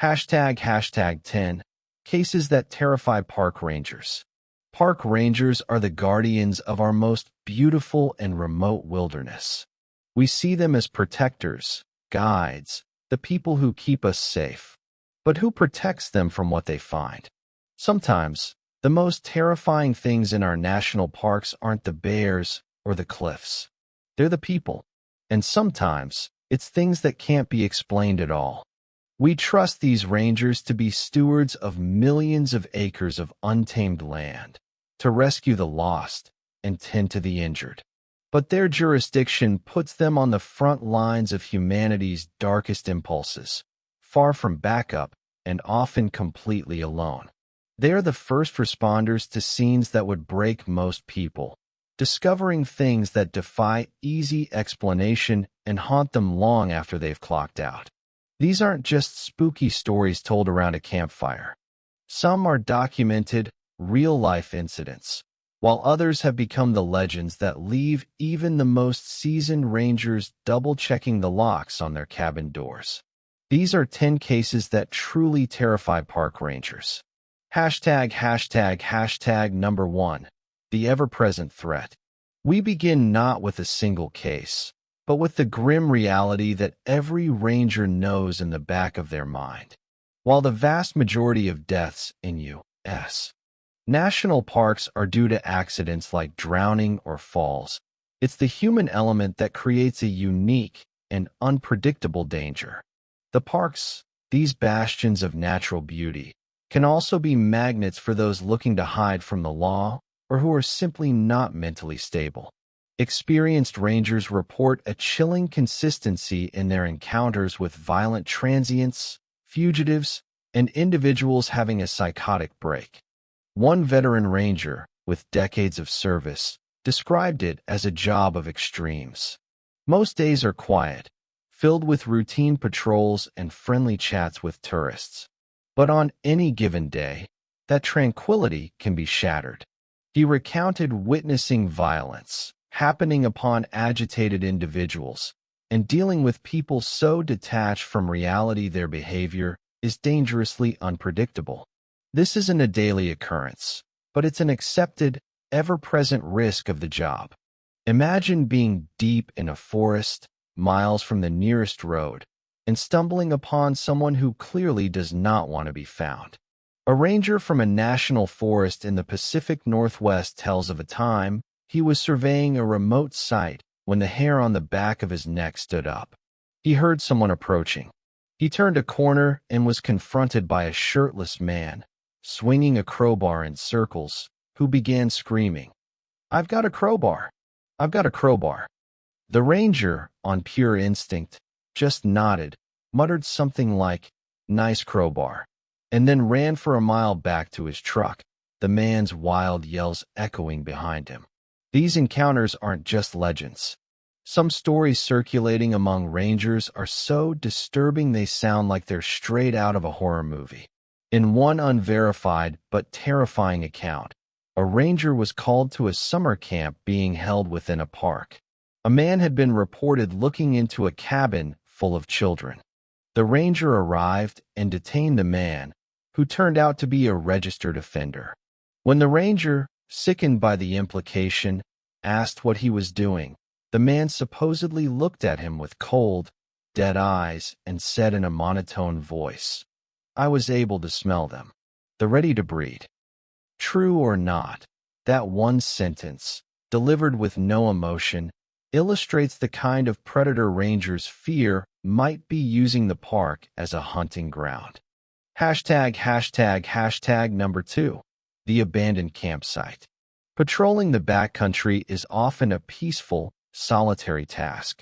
Hashtag 10 Cases that terrify park rangers. Park rangers are the guardians of our most beautiful and remote wilderness. We see them as protectors, guides, the people who keep us safe. But who protects them from what they find? Sometimes, the most terrifying things in our national parks aren't the bears or the cliffs. They're the people. And sometimes, it's things that can't be explained at all. We trust these rangers to be stewards of millions of acres of untamed land, to rescue the lost and tend to the injured. But their jurisdiction puts them on the front lines of humanity's darkest impulses, far from backup and often completely alone. They are the first responders to scenes that would break most people, discovering things that defy easy explanation and haunt them long after they've clocked out. These aren't just spooky stories told around a campfire. Some are documented, real-life incidents, while others have become the legends that leave even the most seasoned rangers double-checking the locks on their cabin doors. These are 10 cases that truly terrify park rangers. Hashtag number 1. The ever-present threat. We begin not with a single case, but with the grim reality that every ranger knows in the back of their mind. While the vast majority of deaths in U.S. national parks are due to accidents like drowning or falls, it's the human element that creates a unique and unpredictable danger. The parks, these bastions of natural beauty, can also be magnets for those looking to hide from the law or who are simply not mentally stable. Experienced rangers report a chilling consistency in their encounters with violent transients, fugitives, and individuals having a psychotic break. One veteran ranger, with decades of service, described it as a job of extremes. Most days are quiet, filled with routine patrols and friendly chats with tourists. But on any given day, that tranquility can be shattered. He recounted witnessing violence happening upon agitated individuals and dealing with people so detached from reality their behavior is dangerously unpredictable. This isn't a daily occurrence, but it's an accepted, ever-present risk of the job. Imagine being deep in a forest, miles from the nearest road, and stumbling upon someone who clearly does not want to be found. A ranger from a national forest in the Pacific Northwest tells of a time he was surveying a remote site when the hair on the back of his neck stood up. He heard someone approaching. He turned a corner and was confronted by a shirtless man, swinging a crowbar in circles, who began screaming, "I've got a crowbar! I've got a crowbar!" The ranger, on pure instinct, just nodded, muttered something like, "Nice crowbar," and then ran for a mile back to his truck, the man's wild yells echoing behind him. These encounters aren't just legends. Some stories circulating among rangers are so disturbing they sound like they're straight out of a horror movie. In one unverified but terrifying account, a ranger was called to a summer camp being held within a park. A man had been reported looking into a cabin full of children. The ranger arrived and detained the man, who turned out to be a registered offender. When the ranger, sickened by the implication, asked what he was doing, the man supposedly looked at him with cold, dead eyes and said in a monotone voice, "I was able to smell them. They're ready to breed." True or not, that one sentence, delivered with no emotion, illustrates the kind of predator rangers fear might be using the park as a hunting ground. Hashtag number 2. The abandoned campsite. Patrolling the backcountry is often a peaceful, solitary task.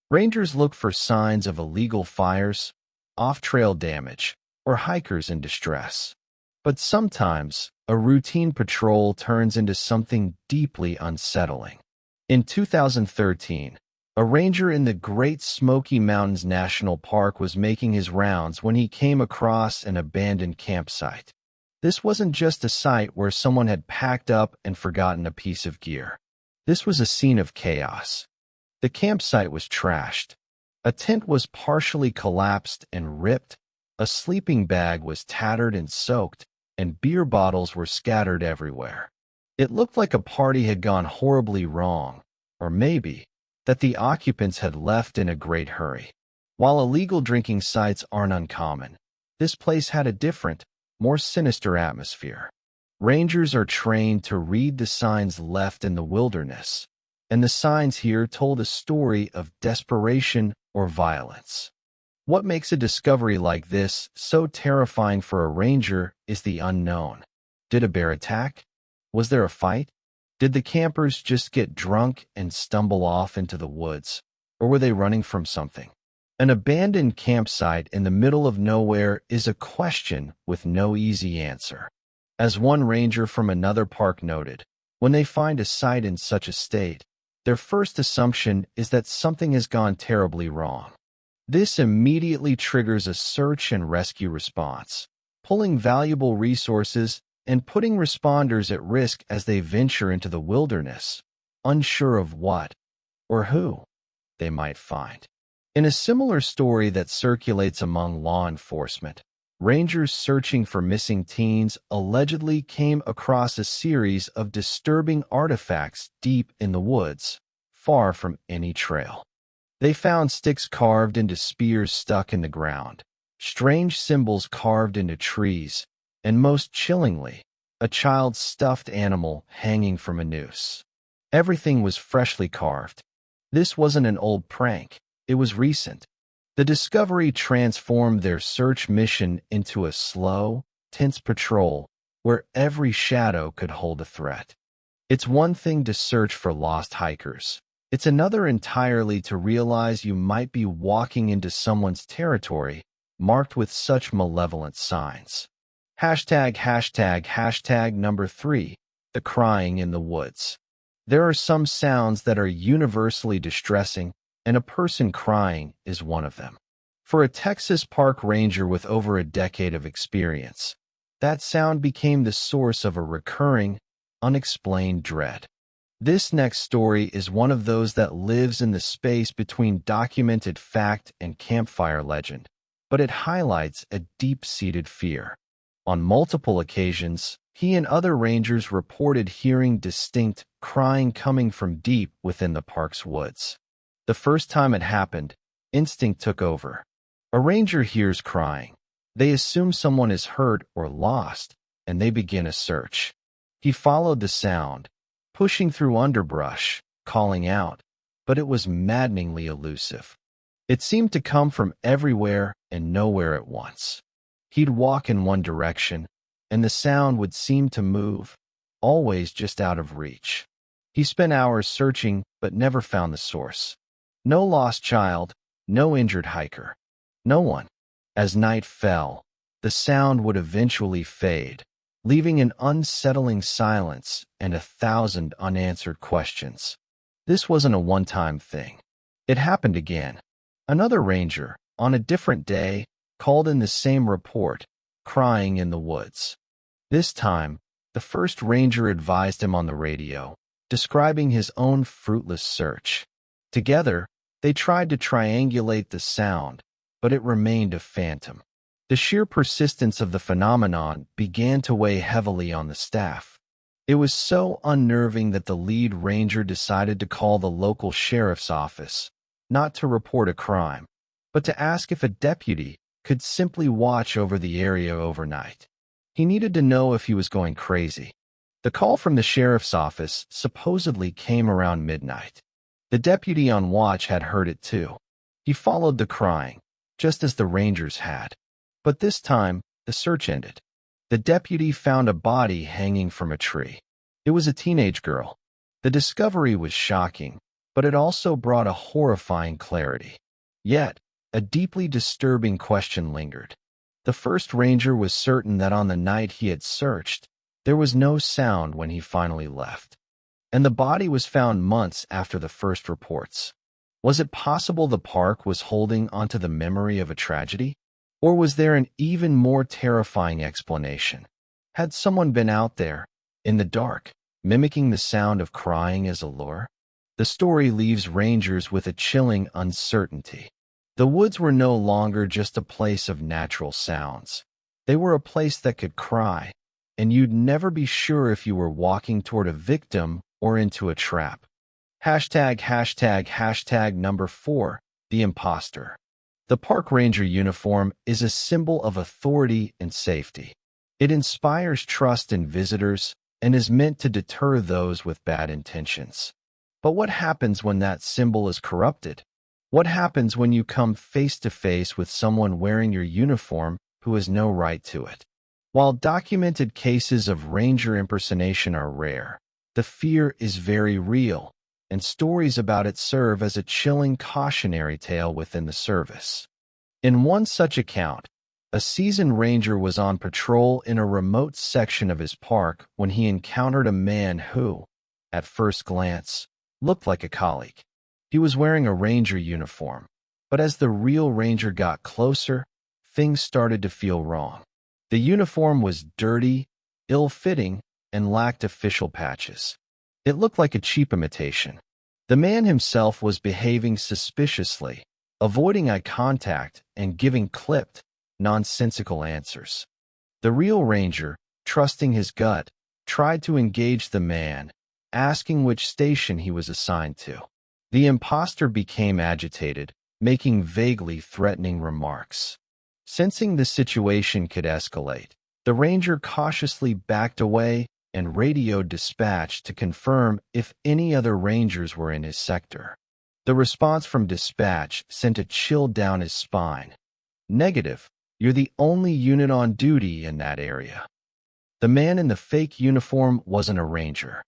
Rangers look for signs of illegal fires, off-trail damage, or hikers in distress. But sometimes, a routine patrol turns into something deeply unsettling. In 2013, a ranger in the Great Smoky Mountains National Park was making his rounds when he came across an abandoned campsite. This wasn't just a site where someone had packed up and forgotten a piece of gear. This was a scene of chaos. The campsite was trashed. A tent was partially collapsed and ripped, A sleeping bag was tattered and soaked, and beer bottles were scattered everywhere. It looked like a party had gone horribly wrong, or maybe that the occupants had left in a great hurry. While illegal drinking sites aren't uncommon, this place had a different, more sinister atmosphere. Rangers are trained to read the signs left in the wilderness, and the signs here told a story of desperation or violence. What makes a discovery like this so terrifying for a ranger is the unknown. Did a bear attack? Was there a fight? Did the campers just get drunk and stumble off into the woods? Or were they running from something? An abandoned campsite in the middle of nowhere is a question with no easy answer. As one ranger from another park noted, when they find a site in such a state, their first assumption is that something has gone terribly wrong. This immediately triggers a search and rescue response, pulling valuable resources and putting responders at risk as they venture into the wilderness, unsure of what or who they might find. In a similar story that circulates among law enforcement, rangers searching for missing teens allegedly came across a series of disturbing artifacts deep in the woods, far from any trail. They found sticks carved into spears stuck in the ground, strange symbols carved into trees, and most chillingly, a child's stuffed animal hanging from a noose. Everything was freshly carved. This wasn't an old prank, it was recent. The discovery transformed their search mission into a slow, tense patrol where every shadow could hold a threat. It's one thing to search for lost hikers. It's another entirely to realize you might be walking into someone's territory marked with such malevolent signs. Number 3, the crying in the woods. There are some sounds that are universally distressing, and a person crying is one of them. For a Texas park ranger with over a decade of experience, that sound became the source of a recurring, unexplained dread. This next story is one of those that lives in the space between documented fact and campfire legend, but it highlights a deep-seated fear. On multiple occasions, he and other rangers reported hearing distinct crying coming from deep within the park's woods. The first time it happened, instinct took over. A ranger hears crying. They assume someone is hurt or lost, and they begin a search. He followed the sound, pushing through underbrush, calling out, but it was maddeningly elusive. It seemed to come from everywhere and nowhere at once. He'd walk in one direction, and the sound would seem to move, always just out of reach. He spent hours searching, but never found the source. No lost child, no injured hiker. No one. As night fell, the sound would eventually fade, leaving an unsettling silence and 1,000 unanswered questions. This wasn't a one-time thing. It happened again. Another ranger, on a different day, called in the same report, crying in the woods. This time, the first ranger advised him on the radio, describing his own fruitless search. Together, they tried to triangulate the sound, but it remained a phantom. The sheer persistence of the phenomenon began to weigh heavily on the staff. It was so unnerving that the lead ranger decided to call the local sheriff's office, not to report a crime, but to ask if a deputy could simply watch over the area overnight. He needed to know if he was going crazy. The call from the sheriff's office supposedly came around midnight. The deputy on watch had heard it too. He followed the crying, just as the rangers had. But this time, the search ended. The deputy found a body hanging from a tree. It was a teenage girl. The discovery was shocking, but it also brought a horrifying clarity. Yet, a deeply disturbing question lingered. The first ranger was certain that on the night he had searched, there was no sound when he finally left. And the body was found months after the first reports. Was it possible the park was holding onto the memory of a tragedy? Or was there an even more terrifying explanation? Had someone been out there, in the dark, mimicking the sound of crying as a lure? The story leaves rangers with a chilling uncertainty. The woods were no longer just a place of natural sounds. They were a place that could cry, and you'd never be sure if you were walking toward a victim or into a trap. Number 4, the imposter. The park ranger uniform is a symbol of authority and safety. It inspires trust in visitors and is meant to deter those with bad intentions. But what happens when that symbol is corrupted? What happens when you come face to face with someone wearing your uniform who has no right to it? While documented cases of ranger impersonation are rare, the fear is very real, and stories about it serve as a chilling cautionary tale within the service. In one such account, a seasoned ranger was on patrol in a remote section of his park when he encountered a man who, at first glance, looked like a colleague. He was wearing a ranger uniform, but as the real ranger got closer, things started to feel wrong. The uniform was dirty, ill-fitting, and lacked official patches. It looked like a cheap imitation. The man himself was behaving suspiciously, avoiding eye contact and giving clipped, nonsensical answers. The real ranger, trusting his gut, tried to engage the man, asking which station he was assigned to. The imposter became agitated, making vaguely threatening remarks. Sensing the situation could escalate, the ranger cautiously backed away and radioed dispatch to confirm if any other rangers were in his sector. The response from dispatch sent a chill down his spine. Negative, you're the only unit on duty in that area. The man in the fake uniform wasn't a ranger,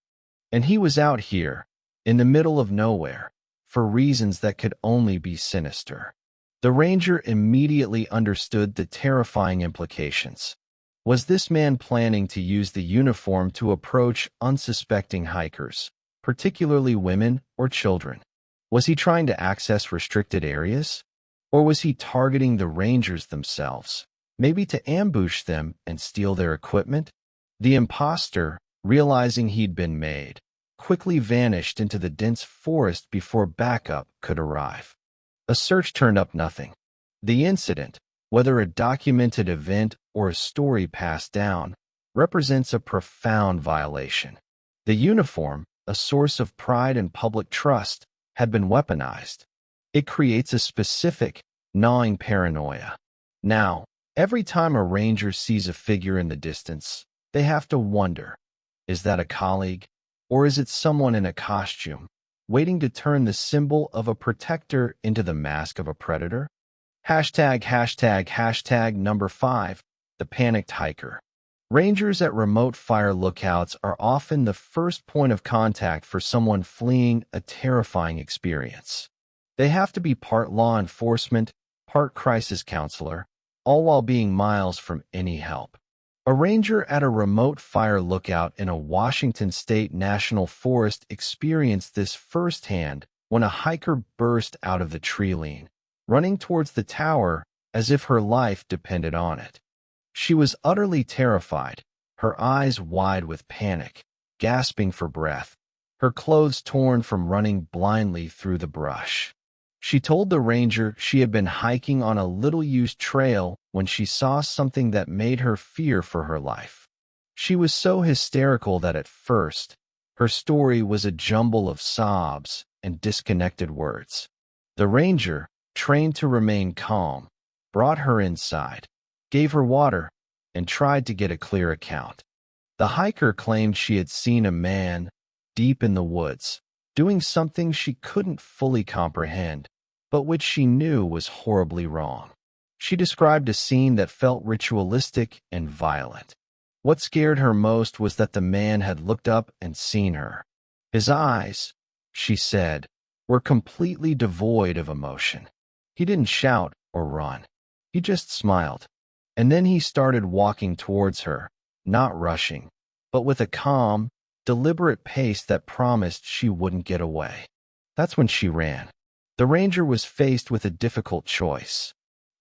and he was out here, in the middle of nowhere, for reasons that could only be sinister. The ranger immediately understood the terrifying implications. Was this man planning to use the uniform to approach unsuspecting hikers, particularly women or children? Was he trying to access restricted areas? Or was he targeting the rangers themselves, maybe to ambush them and steal their equipment? The imposter, realizing he'd been made, quickly vanished into the dense forest before backup could arrive. A search turned up nothing. The incident, whether a documented event or a story passed down, represents a profound violation. The uniform, a source of pride and public trust, had been weaponized. It creates a specific, gnawing paranoia. Now, every time a ranger sees a figure in the distance, they have to wonder, is that a colleague? Or is it someone in a costume, waiting to turn the symbol of a protector into the mask of a predator? Number 5, the panicked hiker. Rangers at remote fire lookouts are often the first point of contact for someone fleeing a terrifying experience. They have to be part law enforcement, part crisis counselor, all while being miles from any help. A ranger at a remote fire lookout in a Washington State National Forest experienced this firsthand when a hiker burst out of the tree line, running towards the tower as if her life depended on it. She was utterly terrified, her eyes wide with panic, gasping for breath, her clothes torn from running blindly through the brush. She told the ranger she had been hiking on a little-used trail when she saw something that made her fear for her life. She was so hysterical that at first, her story was a jumble of sobs and disconnected words. The ranger, trained to remain calm, brought her inside, gave her water, and tried to get a clear account. The hiker claimed she had seen a man, deep in the woods, doing something she couldn't fully comprehend, but which she knew was horribly wrong. She described a scene that felt ritualistic and violent. What scared her most was that the man had looked up and seen her. His eyes, she said, were completely devoid of emotion. He didn't shout or run. He just smiled. And then he started walking towards her, not rushing, but with a calm, deliberate pace that promised she wouldn't get away. That's when she ran. The ranger was faced with a difficult choice.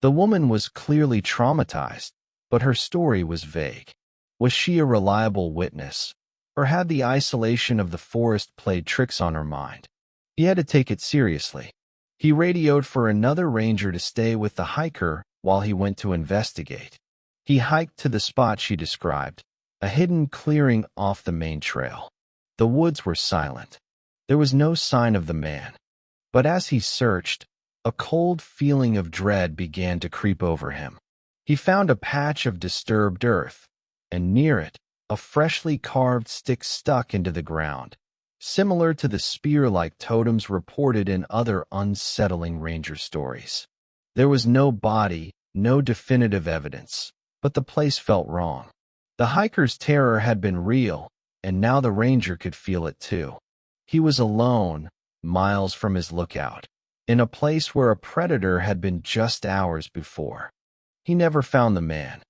The woman was clearly traumatized, but her story was vague. Was she a reliable witness, or had the isolation of the forest played tricks on her mind? He had to take it seriously. He radioed for another ranger to stay with the hiker while he went to investigate. He hiked to the spot she described, a hidden clearing off the main trail. The woods were silent. There was no sign of the man. But as he searched, a cold feeling of dread began to creep over him. He found a patch of disturbed earth, and near it, a freshly carved stick stuck into the ground, similar to the spear-like totems reported in other unsettling ranger stories. There was no body, no definitive evidence, but the place felt wrong. The hiker's terror had been real, and now the ranger could feel it too. He was alone, miles from his lookout, in a place where a predator had been just hours before. He never found the man.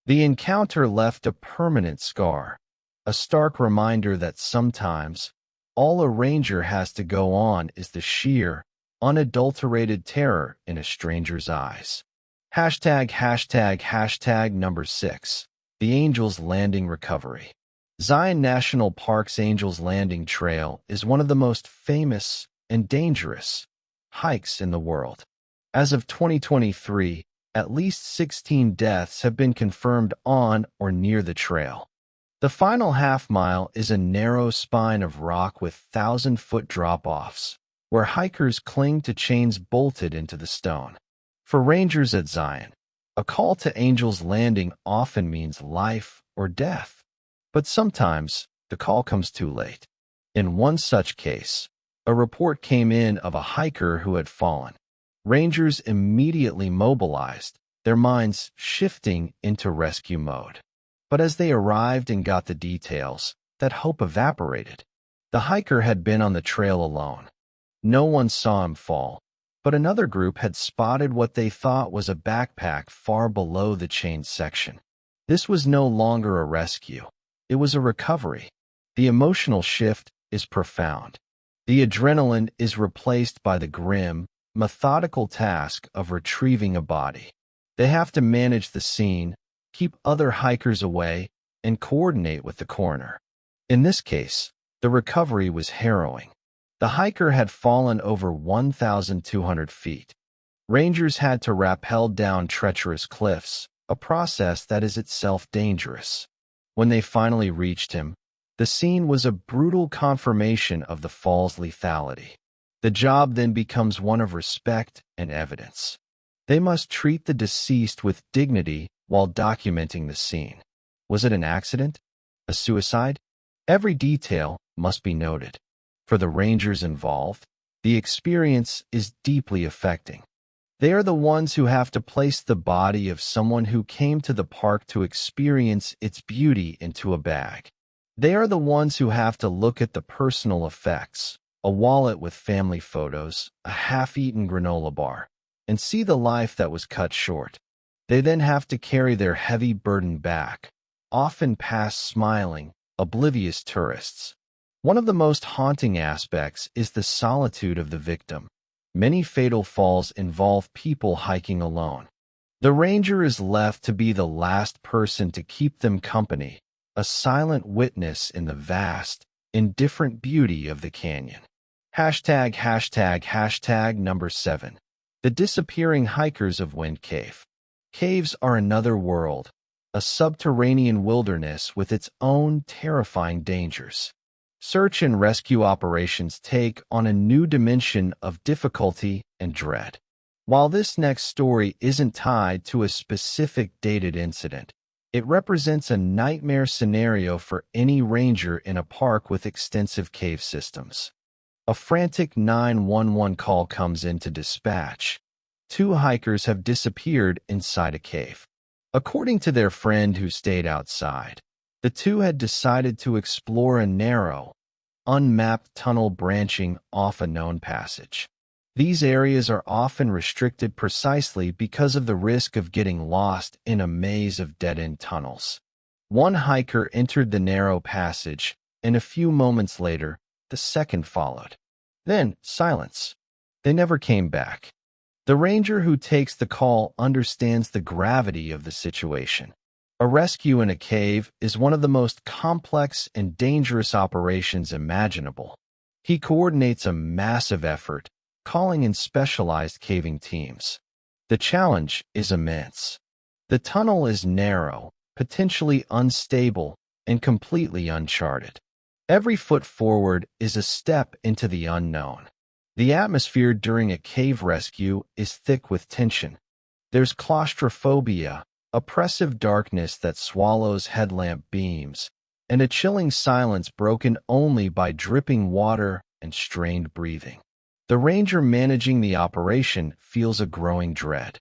The encounter left a permanent scar, a stark reminder that sometimes all a ranger has to go on is the sheer, unadulterated terror in a stranger's eyes. Number 6. The Angel's Landing Recovery. Zion National Park's Angel's Landing Trail is one of the most famous and dangerous hikes in the world. As of 2023, at least 16 deaths have been confirmed on or near the trail. The final half-mile is a narrow spine of rock with 1,000-foot drop-offs, where hikers cling to chains bolted into the stone. For rangers at Zion, a call to Angel's Landing often means life or death. But sometimes, the call comes too late. In one such case, a report came in of a hiker who had fallen. Rangers immediately mobilized, their minds shifting into rescue mode. But as they arrived and got the details, that hope evaporated. The hiker had been on the trail alone. No one saw him fall, but another group had spotted what they thought was a backpack far below the chain section. This was no longer a rescue. It was a recovery. The emotional shift is profound. The adrenaline is replaced by the grim, methodical task of retrieving a body. They have to manage the scene, keep other hikers away, and coordinate with the coroner. In this case, the recovery was harrowing. The hiker had fallen over 1,200 feet. Rangers had to rappel down treacherous cliffs, a process that is itself dangerous. When they finally reached him, the scene was a brutal confirmation of the fall's lethality. The job then becomes one of respect and evidence. They must treat the deceased with dignity while documenting the scene. Was it an accident? A suicide? Every detail must be noted. For the rangers involved, the experience is deeply affecting. They are the ones who have to place the body of someone who came to the park to experience its beauty into a bag. They are the ones who have to look at the personal effects, a wallet with family photos, a half-eaten granola bar, and see the life that was cut short. They then have to carry their heavy burden back, often past smiling, oblivious tourists. One of the most haunting aspects is the solitude of the victim. Many fatal falls involve people hiking alone. The ranger is left to be the last person to keep them company, a silent witness in the vast, indifferent beauty of the canyon. Number 7. The Disappearing Hikers of Wind Cave. Caves are another world, a subterranean wilderness with its own terrifying dangers. Search and rescue operations take on a new dimension of difficulty and dread. While this next story isn't tied to a specific dated incident, it represents a nightmare scenario for any ranger in a park with extensive cave systems. A frantic 911 call comes into dispatch. 2 hikers have disappeared inside a cave. According to their friend who stayed outside, the 2 had decided to explore a narrow, unmapped tunnel branching off a known passage. These areas are often restricted precisely because of the risk of getting lost in a maze of dead-end tunnels. One hiker entered the narrow passage, and a few moments later, the second followed. Then, silence. They never came back. The ranger who takes the call understands the gravity of the situation. A rescue in a cave is one of the most complex and dangerous operations imaginable. He coordinates a massive effort, calling in specialized caving teams. The challenge is immense. The tunnel is narrow, potentially unstable, and completely uncharted. Every foot forward is a step into the unknown. The atmosphere during a cave rescue is thick with tension. There's claustrophobia, oppressive darkness that swallows headlamp beams, and a chilling silence broken only by dripping water and strained breathing. The ranger managing the operation feels a growing dread.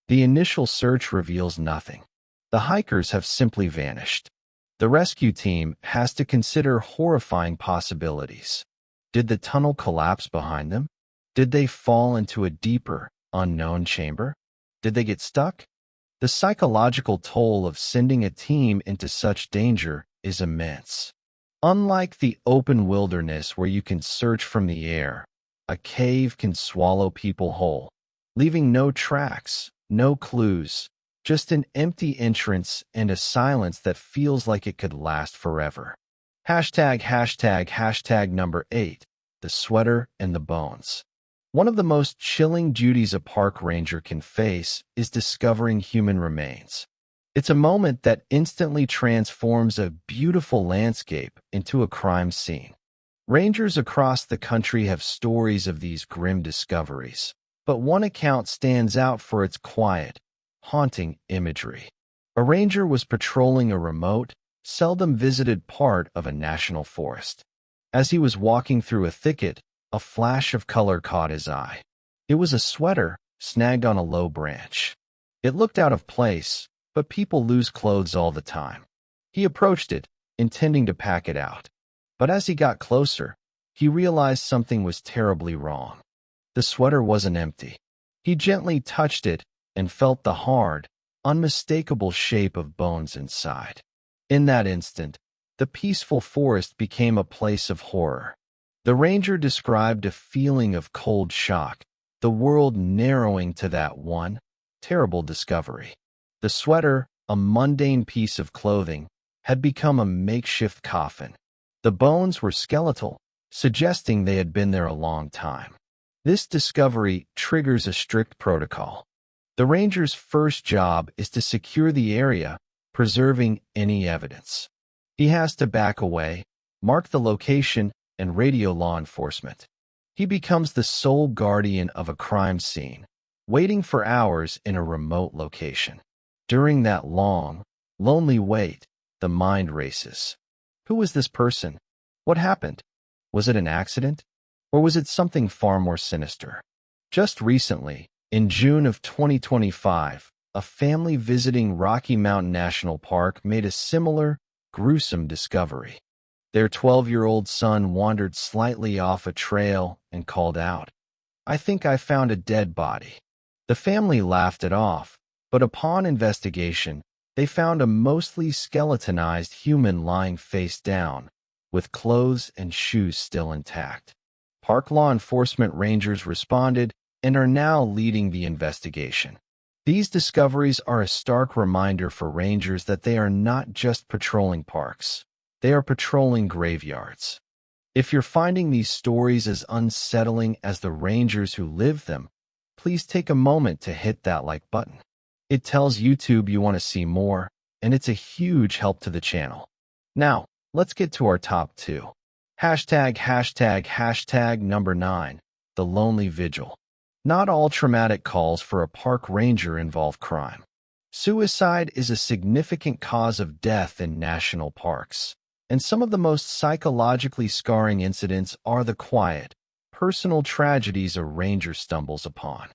The initial search reveals nothing. The hikers have simply vanished. The rescue team has to consider horrifying possibilities. Did the tunnel collapse behind them? Did they fall into a deeper, unknown chamber? Did they get stuck? The psychological toll of sending a team into such danger is immense. Unlike the open wilderness where you can search from the air, a cave can swallow people whole, leaving no tracks, no clues, just an empty entrance and a silence that feels like it could last forever. Hashtag number 8, the sweater and the bones. One of the most chilling duties a park ranger can face is discovering human remains. It's a moment that instantly transforms a beautiful landscape into a crime scene. Rangers across the country have stories of these grim discoveries, but one account stands out for its quiet, haunting imagery. A ranger was patrolling a remote, seldom visited part of a national forest. As he was walking through a thicket, a flash of color caught his eye. It was a sweater snagged on a low branch. It looked out of place, but people lose clothes all the time. He approached it, intending to pack it out. But as he got closer, he realized something was terribly wrong. The sweater wasn't empty. He gently touched it and felt the hard, unmistakable shape of bones inside. In that instant, the peaceful forest became a place of horror. The ranger described a feeling of cold shock, the world narrowing to that one terrible discovery. The sweater, a mundane piece of clothing, had become a makeshift coffin. The bones were skeletal, suggesting they had been there a long time. This discovery triggers a strict protocol. The ranger's first job is to secure the area, preserving any evidence. He has to back away, mark the location, and radio law enforcement. He becomes the sole guardian of a crime scene, waiting for hours in a remote location. During that long, lonely wait, the mind races. Who was this person? What happened? Was it an accident? Or was it something far more sinister? Just recently, in June of 2025, a family visiting Rocky Mountain National Park made a similar, gruesome discovery. Their 12-year-old son wandered slightly off a trail and called out, "I think I found a dead body." The family laughed it off, but upon investigation, they found a mostly skeletonized human lying face down, with clothes and shoes still intact. Park law enforcement rangers responded and are now leading the investigation. These discoveries are a stark reminder for rangers that they are not just patrolling parks. They are patrolling graveyards. If you're finding these stories as unsettling as the rangers who live them, please take a moment to hit that like button. It tells YouTube you want to see more, and it's a huge help to the channel. Now, let's get to our top 2. Hashtag number 9, the lonely vigil. Not all traumatic calls for a park ranger involve crime. Suicide is a significant cause of death in national parks, and some of the most psychologically scarring incidents are the quiet, personal tragedies a ranger stumbles upon.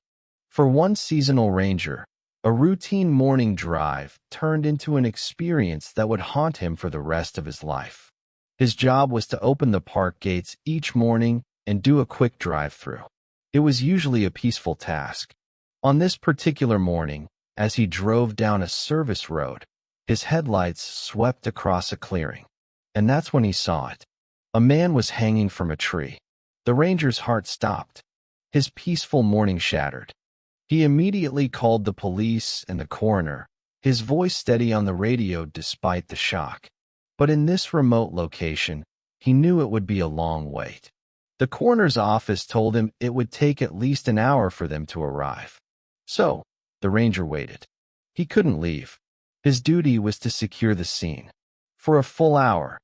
For one seasonal ranger, a routine morning drive turned into an experience that would haunt him for the rest of his life. His job was to open the park gates each morning and do a quick drive-through. It was usually a peaceful task. On this particular morning, as he drove down a service road, his headlights swept across a clearing. And that's when he saw it. A man was hanging from a tree. The ranger's heart stopped. His peaceful morning shattered. He immediately called the police and the coroner, his voice steady on the radio despite the shock. But in this remote location, he knew it would be a long wait. The coroner's office told him it would take at least an hour for them to arrive. So, the ranger waited. He couldn't leave. His duty was to secure the scene. For a full hour,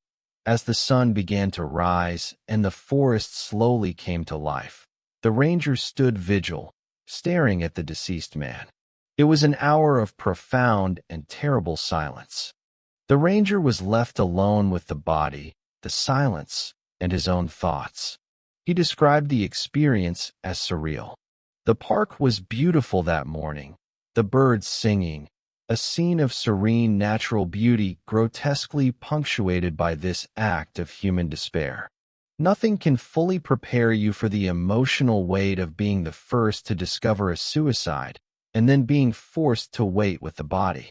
as the sun began to rise and the forest slowly came to life, the ranger stood vigil, staring at the deceased man. It was an hour of profound and terrible silence. The ranger was left alone with the body, the silence, and his own thoughts. He described the experience as surreal. The park was beautiful that morning, the birds singing, a scene of serene natural beauty grotesquely punctuated by this act of human despair. Nothing can fully prepare you for the emotional weight of being the first to discover a suicide and then being forced to wait with the body.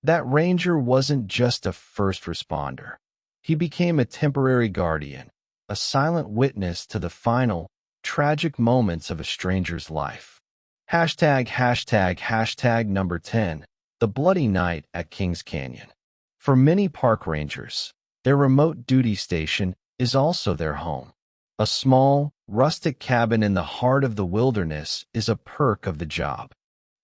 That ranger wasn't just a first responder. He became a temporary guardian, a silent witness to the final, tragic moments of a stranger's life. Hashtag number 10. The Bloody Night at Kings Canyon. For many park rangers, their remote duty station is also their home. A small, rustic cabin in the heart of the wilderness is a perk of the job.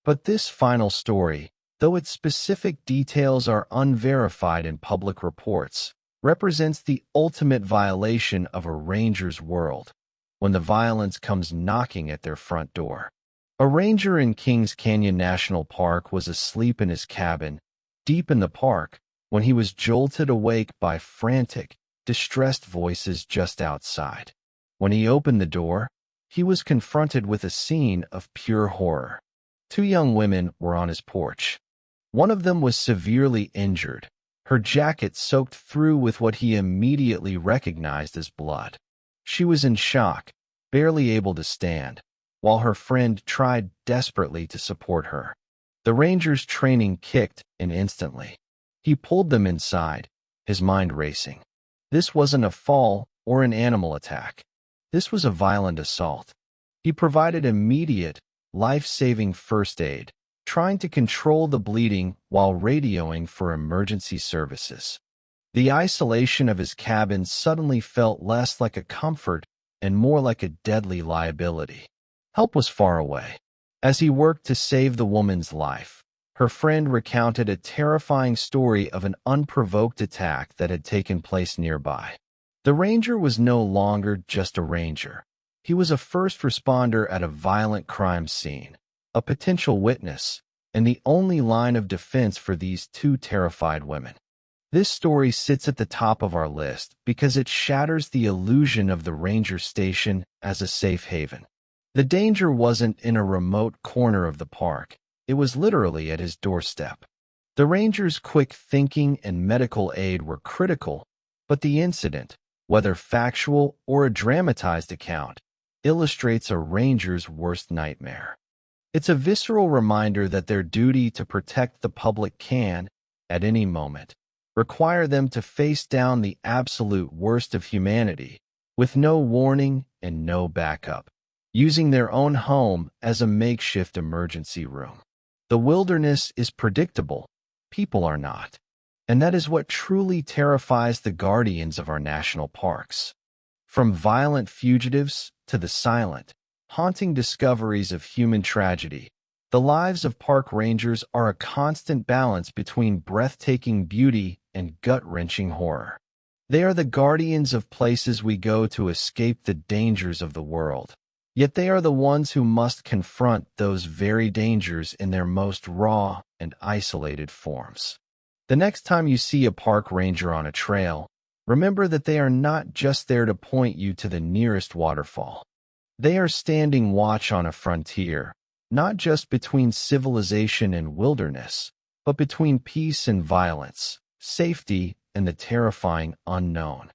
But this final story, though its specific details are unverified in public reports, represents the ultimate violation of a ranger's world, when the violence comes knocking at their front door. A ranger in Kings Canyon National Park was asleep in his cabin, deep in the park, when he was jolted awake by frantic, distressed voices just outside. When he opened the door, he was confronted with a scene of pure horror. Two young women were on his porch. One of them was severely injured, her jacket soaked through with what he immediately recognized as blood. She was in shock, barely able to stand, while her friend tried desperately to support her. The ranger's training kicked in instantly. He pulled them inside, his mind racing. This wasn't a fall or an animal attack. This was a violent assault. He provided immediate, life-saving first aid, trying to control the bleeding while radioing for emergency services. The isolation of his cabin suddenly felt less like a comfort and more like a deadly liability. Help was far away. As he worked to save the woman's life, her friend recounted a terrifying story of an unprovoked attack that had taken place nearby. The ranger was no longer just a ranger. He was a first responder at a violent crime scene, a potential witness, and the only line of defense for these two terrified women. This story sits at the top of our list because it shatters the illusion of the ranger station as a safe haven. The danger wasn't in a remote corner of the park. It was literally at his doorstep. The ranger's quick thinking and medical aid were critical, but the incident, whether factual or a dramatized account, illustrates a ranger's worst nightmare. It's a visceral reminder that their duty to protect the public can, at any moment, require them to face down the absolute worst of humanity, with no warning and no backup, using their own home as a makeshift emergency room. The wilderness is predictable, people are not. And that is what truly terrifies the guardians of our national parks. From violent fugitives to the silent, haunting discoveries of human tragedy, the lives of park rangers are a constant balance between breathtaking beauty and gut-wrenching horror. They are the guardians of places we go to escape the dangers of the world. Yet they are the ones who must confront those very dangers in their most raw and isolated forms. The next time you see a park ranger on a trail, remember that they are not just there to point you to the nearest waterfall. They are standing watch on a frontier, not just between civilization and wilderness, but between peace and violence, safety and the terrifying unknown.